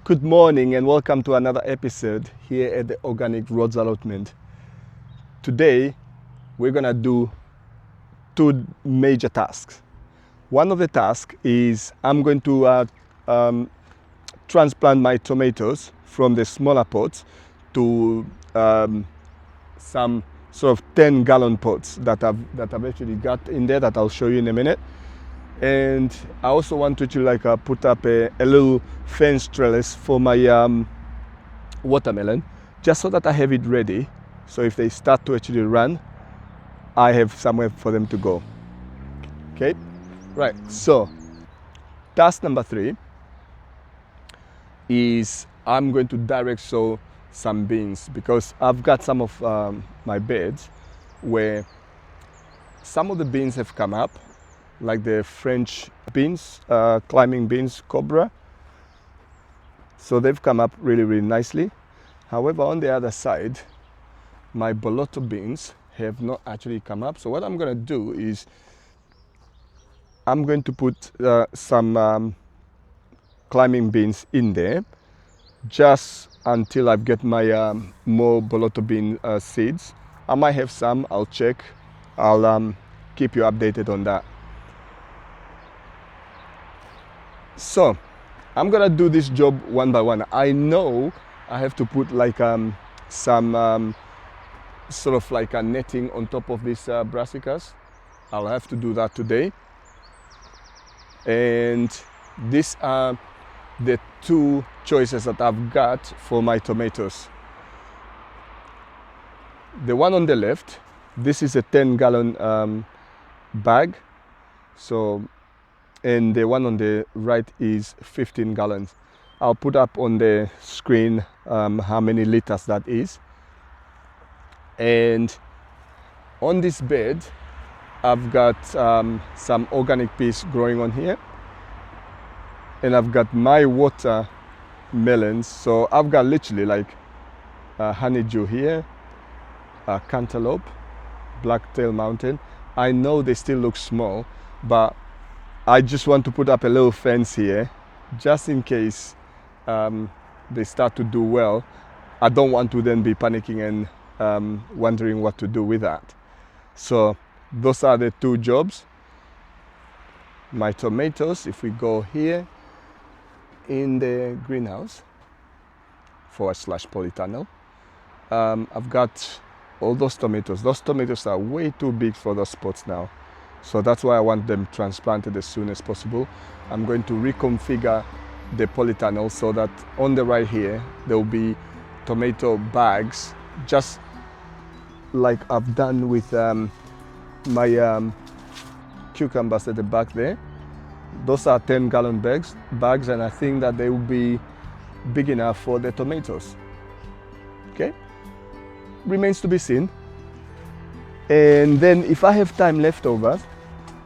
Good morning and welcome to another episode here at the Organic Roads Allotment. Today we're gonna do two major tasks. One of the tasks is I'm going to transplant my tomatoes from the smaller pots to some sort of 10-gallon pots that I've actually got in there that I'll show you in a minute. And I also want to put up a little fence trellis for my watermelon, just so that I have it ready. So if they start to actually run, I have somewhere for them to go. Okay, right. So task number 3 is I'm going to direct sow some beans, because I've got some of my beds where some of the beans have come up, like the French beans, climbing beans, cobra. So they've come up really nicely. However, on the other side, my Borlotto beans have not actually come up. So what I'm going to do is I'm going to put some climbing beans in there just until I get my more Borlotto bean seeds. I might have some, I'll check. I'll keep you updated on that. So I'm gonna do this job one by one. I know I have to put like some sort of like a netting on top of these brassicas. I'll have to do that today. And these are the two choices that I've got for my tomatoes. The one on the left, this is a 10-gallon bag. So, and the one on the right is 15 gallons. I'll put up on the screen how many liters that is. And on this bed, I've got some organic peas growing on here. And I've got my water melons. So I've got literally like honeydew here, cantaloupe, blacktail mountain. I know they still look small, but I just want to put up a little fence here just in case they start to do well. I don't want to then be panicking and wondering what to do with that. So those are the two jobs. My tomatoes, if we go here in the greenhouse / polytunnel, I've got all those tomatoes. Those tomatoes are way too big for those pots now. So that's why I want them transplanted as soon as possible. I'm going to reconfigure the polytunnel so that on the right here, there will be tomato bags, just like I've done with my cucumbers at the back there. Those are 10-gallon bags, and I think that they will be big enough for the tomatoes. Okay, remains to be seen. And then if I have time left over,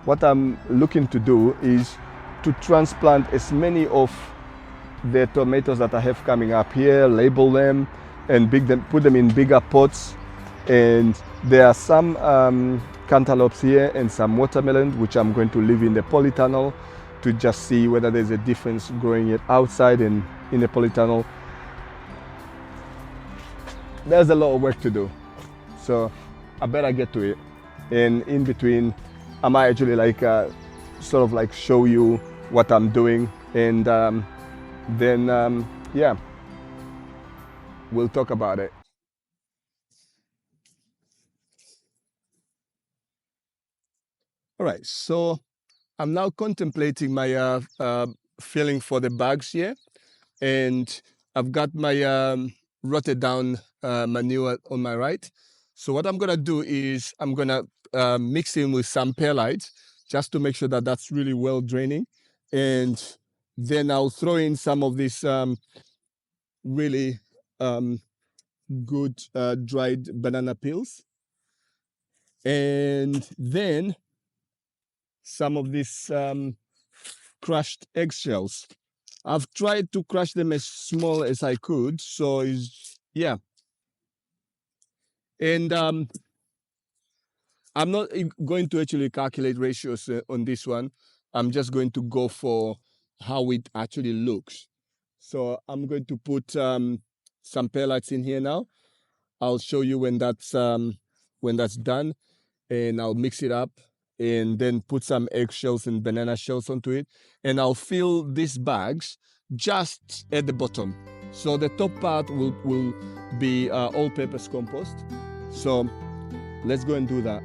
what I'm looking to do is to transplant as many of the tomatoes that I have coming up here, label them, and put them in bigger pots. And there are some cantaloupes here and some watermelon, which I'm going to leave in the polytunnel to just see whether there's a difference growing it outside and in the polytunnel. There's a lot of work to do, so I better get to it. And in between, I might actually sort of like show you what I'm doing, and then yeah, we'll talk about it. All right, so I'm now contemplating my filling for the bags here, and I've got my rotted down manure on my right. So what I'm gonna do is I'm gonna mix in with some perlite just to make sure that that's really well draining, and then I'll throw in some of this really good dried banana peels, and then some of these crushed eggshells. I've tried to crush them as small as I could, so yeah. And I'm not going to actually calculate ratios on this one. I'm just going to go for how it actually looks. So I'm going to put some perlite in here now. I'll show you when that's done, and I'll mix it up and then put some eggshells and banana shells onto it, and I'll fill these bags just at the bottom. So the top part will be all-purpose compost. So let's go and do that.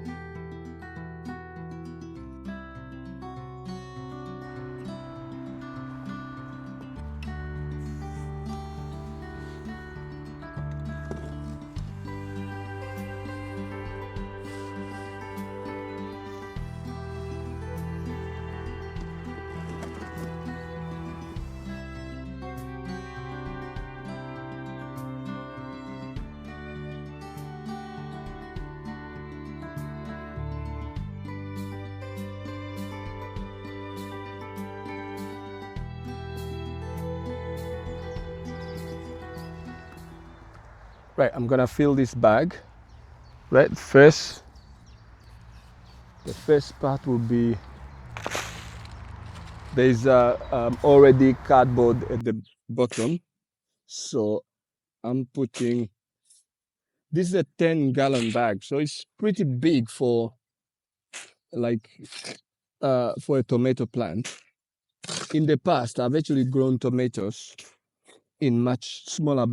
Right, I'm gonna fill this bag. Right, the first part will be, there's already cardboard at the bottom, so I'm putting, this is a 10-gallon bag, so it's pretty big for like for a tomato plant. In the past, I've actually grown tomatoes in much smaller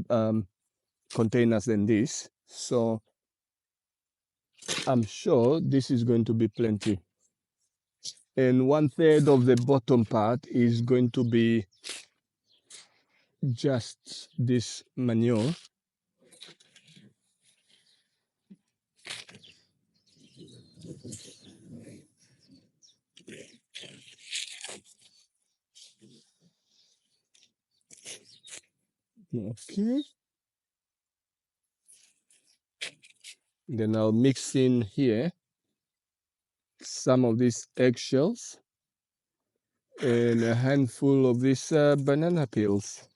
containers than this, so I'm sure this is going to be plenty. And 1/3 of the bottom part is going to be just this manure. Okay. Then I'll mix in here some of these eggshells and a handful of these banana peels.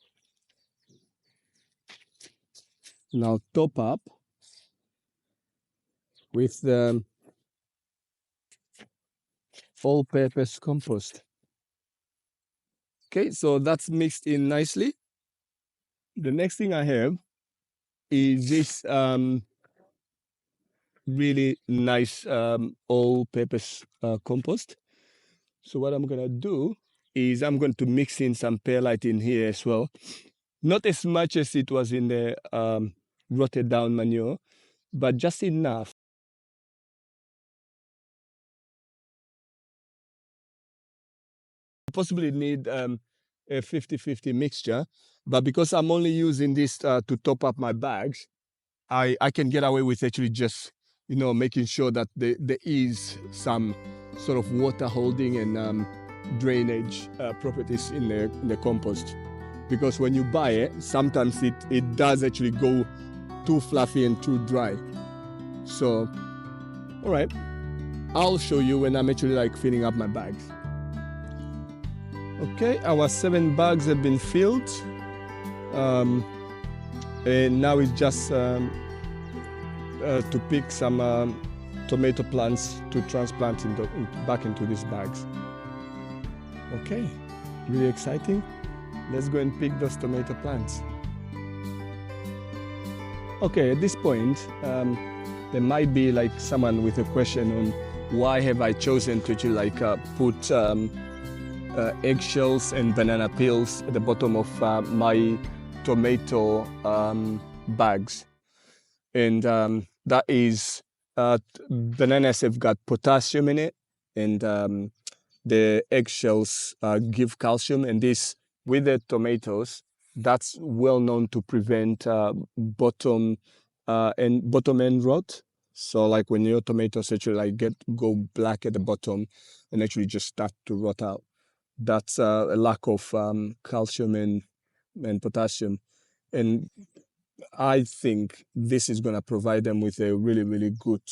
Now top up with the all-purpose compost. Okay, so that's mixed in nicely. The next thing I have is this really nice all-purpose compost. So what I'm gonna do is I'm going to mix in some perlite in here as well. Not as much as it was in the rotted down manure, but just enough. Possibly need a 50-50 mixture, but because I'm only using this to top up my bags, I can get away with actually just, making sure that there is some sort of water holding and drainage properties in the compost. Because when you buy it, sometimes it does actually go too fluffy and too dry. So, all right, I'll show you when I'm actually like filling up my bags. Okay, our 7 bags have been filled, and now it's just to pick some tomato plants to transplant back into these bags. Okay, really exciting. Let's go and pick those tomato plants. Okay, at this point, there might be like someone with a question on why have I chosen to actually like put eggshells and banana peels at the bottom of my tomato bags. And that is, bananas have got potassium in it, and the eggshells give calcium, and this, with the tomatoes, that's well known to prevent bottom end rot. So like when your tomatoes actually like go black at the bottom and actually just start to rot out, that's a lack of calcium and potassium. And I think this is going to provide them with a really, really good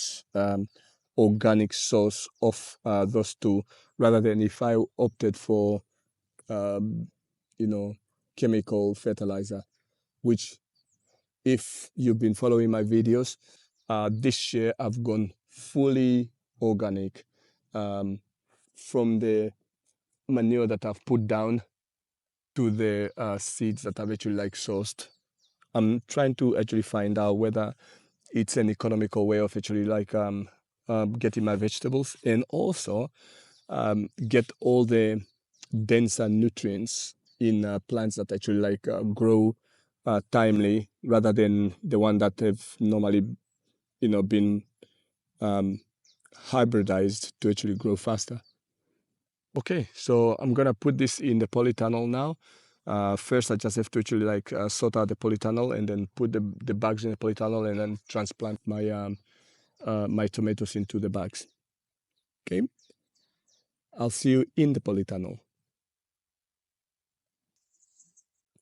organic source of those two, rather than if I opted for, chemical fertilizer, which, if you've been following my videos, this year I've gone fully organic from the manure that I've put down. to the seeds that I've actually like sourced. I'm trying to actually find out whether it's an economical way of actually like getting my vegetables, and also get all the denser nutrients in plants that actually like grow timely, rather than the one that have normally been hybridized to actually grow faster. Okay, so I'm gonna put this in the polytunnel now. First, I just have to actually like sort out the polytunnel, and then put the bags in the polytunnel, and then transplant my tomatoes into the bags. Okay, I'll see you in the polytunnel.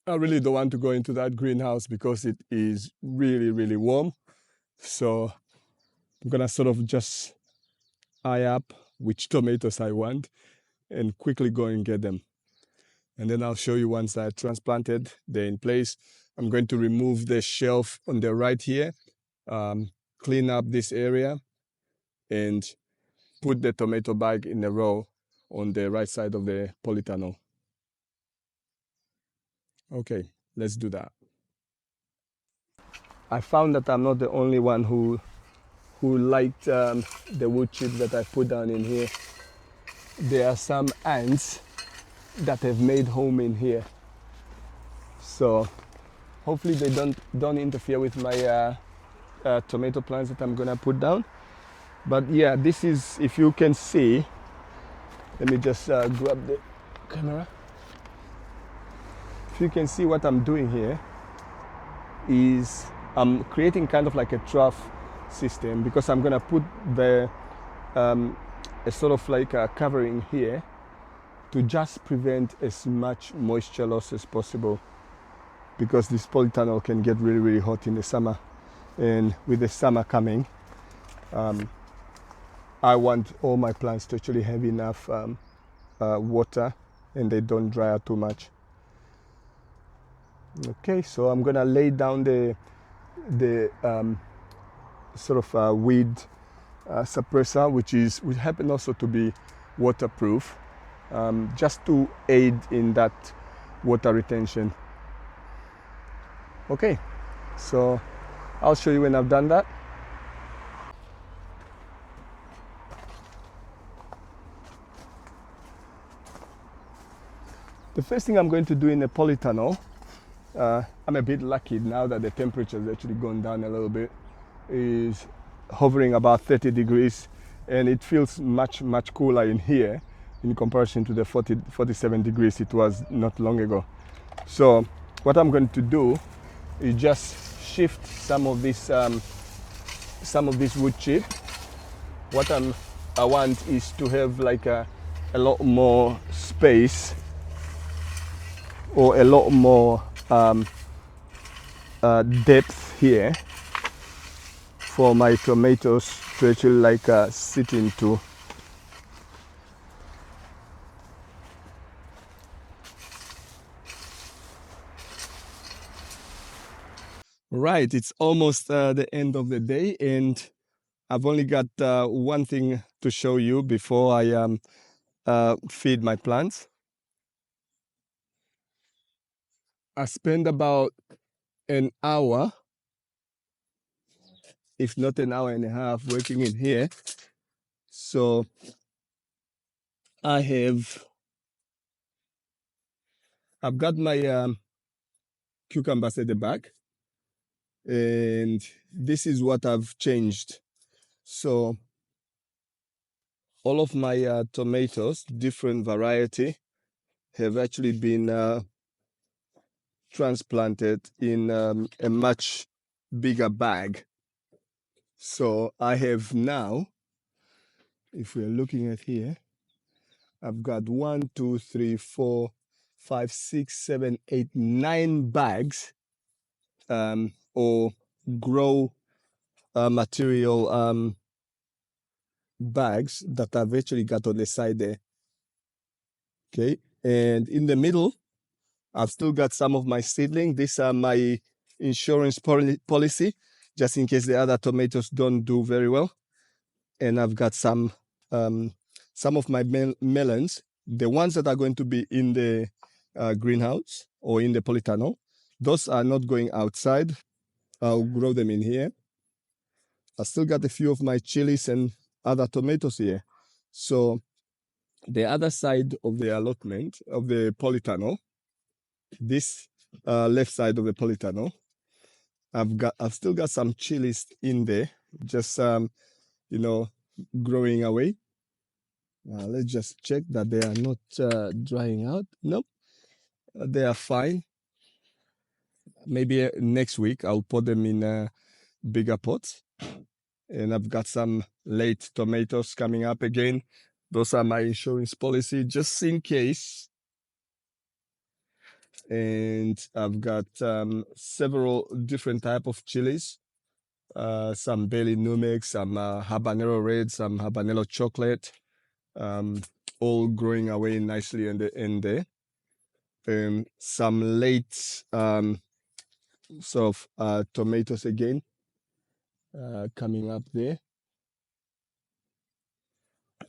I really don't want to go into that greenhouse because it is really, really warm. So I'm gonna sort of just eye up which tomatoes I want and quickly go and get them. And then I'll show you once I transplanted, they're in place. I'm going to remove the shelf on the right here, clean up this area, and put the tomato bag in a row on the right side of the polytunnel. Okay, let's do that. I found that I'm not the only one who liked the wood chips that I put down in here. There are some ants that have made home in here. So hopefully they don't interfere with my tomato plants that I'm gonna put down. But yeah, this is, if you can see, let me just grab the camera. If you can see, what I'm doing here is I'm creating kind of like a trough system, because I'm gonna put the a sort of like a covering here to just prevent as much moisture loss as possible, because this polytunnel can get really, really hot in the summer, and with the summer coming, I want all my plants to actually have enough water, and they don't dry out too much. Okay, so I'm gonna lay down the sort of weed suppressor, which happen also to be waterproof, just to aid in that water retention. Okay, so I'll show you when I've done that. The first thing I'm going to do in the polytunnel, I'm a bit lucky now that the temperature has actually gone down a little bit, is hovering about 30 degrees, and it feels much, much cooler in here in comparison to the 47 degrees it was not long ago. So what I'm going to do is just shift some of this wood chip. What I want is to have like a lot more space, or a lot more depth here for my tomatoes to actually like sit into. Right, it's almost the end of the day, and I've only got one thing to show you before I feed my plants. I spend about an hour, if not an hour and a half, working in here. So I've got my cucumbers at the back, and this is what I've changed. So all of my tomatoes, different variety, have actually been transplanted in a much bigger bag. So I have now, if we're looking at here, I've got 1, 2, 3, 4, 5, 6, 7, 8, 9 bags, or grow material bags that I've actually got on the side there. Okay, and in the middle, I've still got some of my seedling. These are my insurance policy, just in case the other tomatoes don't do very well. And I've got some of my melons, the ones that are going to be in the greenhouse or in the polytunnel. Those are not going outside. I'll grow them in here. I still got a few of my chilies and other tomatoes here. So the other side of the allotment of the polytunnel, this left side of the polytunnel, I've still got some chilies in there, just growing away. Let's just check that they are not drying out. Nope, they are fine. Maybe next week I'll put them in bigger pots. And I've got some late tomatoes coming up again. Those are my insurance policy, just in case. And I've got several different type of chilies. Some Bailey Numix, some habanero red, some habanero chocolate, all growing away nicely in there. Some late sort of tomatoes again coming up there.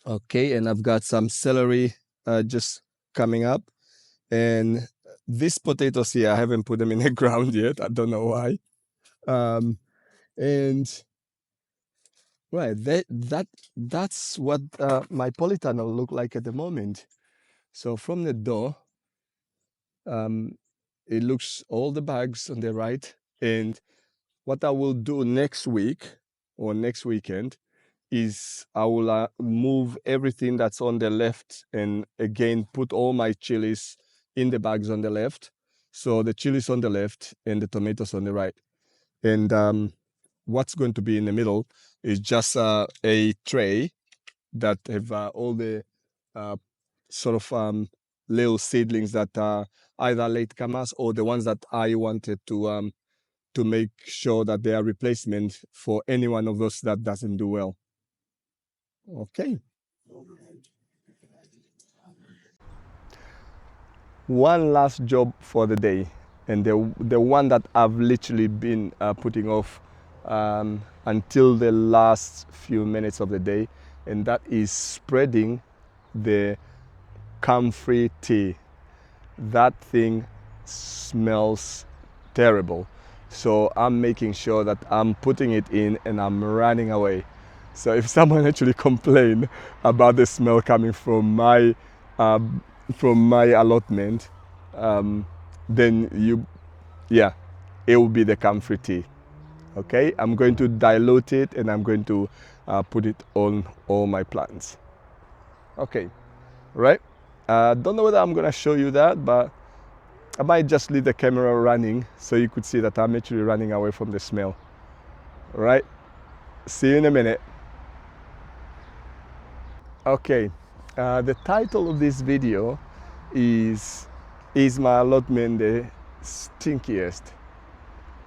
Okay, and I've got some celery just coming up. And these potatoes here, I haven't put them in the ground yet. I don't know why. And right, that's what my polytunnel look like at the moment. So from the door, it looks all the bags on the right. And what I will do next week or next weekend is I will move everything that's on the left and again put all my chilies in the bags on the left. So the chilies on the left and the tomatoes on the right. And what's going to be in the middle is just a tray that have all the sort of little seedlings that are either late comers or the ones that I wanted to make sure that they are replacement for any one of those that doesn't do well. Okay. One last job for the day, and the one that I've literally been putting off until the last few minutes of the day, and that is spreading the comfrey tea. That thing smells terrible. So I'm making sure that I'm putting it in and I'm running away. So if someone actually complain about the smell coming from my allotment, then it will be the comfrey tea. Okay, I'm going to dilute it and I'm going to put it on all my plants. Okay, right? Don't know whether I'm gonna show you that, but I might just leave the camera running so you could see that I'm actually running away from the smell. All right, see you in a minute. Okay, the title of this video is my allotment the stinkiest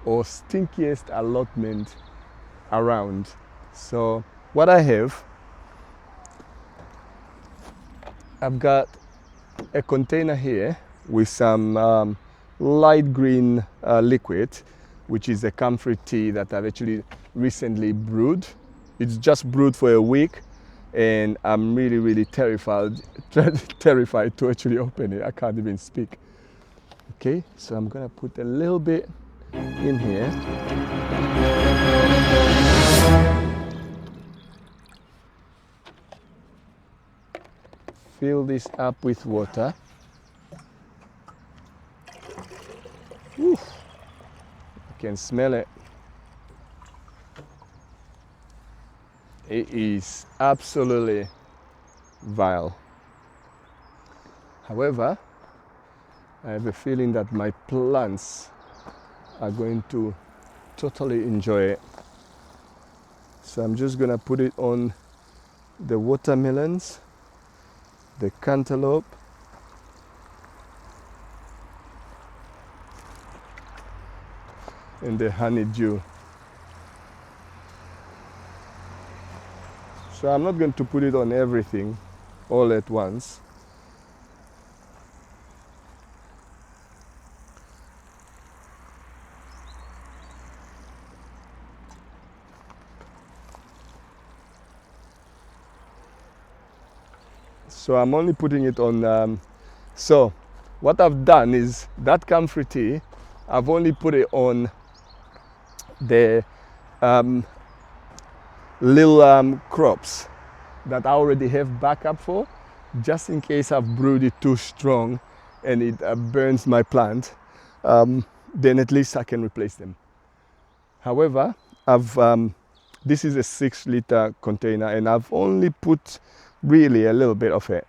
or stinkiest allotment around? So what I've got a container here with some light green liquid, which is a comfrey tea that I've actually recently brewed. It's just brewed for a week, and I'm really terrified to actually open it. I can't even speak. Okay, so I'm gonna put a little bit in here. Fill this up with water. Oof. I can smell it. It is absolutely vile. However, I have a feeling that my plants are going to totally enjoy it. So I'm just gonna put it on the watermelons, the cantaloupe, and the honeydew. So I'm not going to put it on everything all at once. So I'm only putting it on, so what I've done is that comfrey tea, I've only put it on the little crops that I already have backup for, just in case I've brewed it too strong and it burns my plant, then at least I can replace them. However, this is a 6-liter container and I've only put really a little bit of it.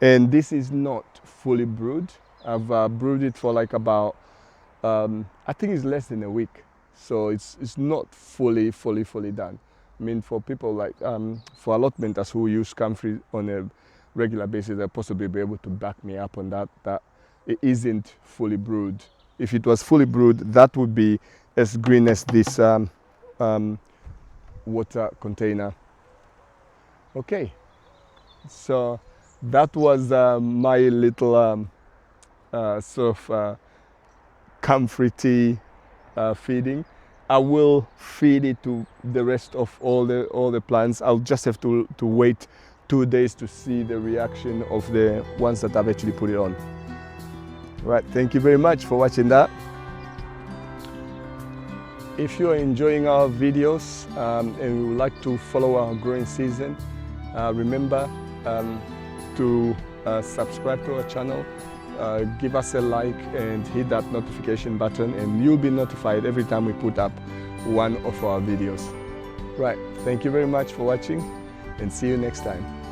And this is not fully brewed. I've brewed it for like about, I think it's less than a week. So it's not fully done. I mean, for people like, for allotmenters who use comfrey on a regular basis, they'll possibly be able to back me up on that it isn't fully brewed. If it was fully brewed, that would be as green as this water container. Okay, so that was my little sort of comfrey tea feeding. I will feed it to the rest of all the plants. I'll just have to wait 2 days to see the reaction of the ones that I've actually put it on. Right, thank you very much for watching that. If you're enjoying our videos and you would like to follow our growing season, remember to subscribe to our channel, give us a like and hit that notification button, and you'll be notified every time we put up one of our videos. Right, thank you very much for watching and see you next time.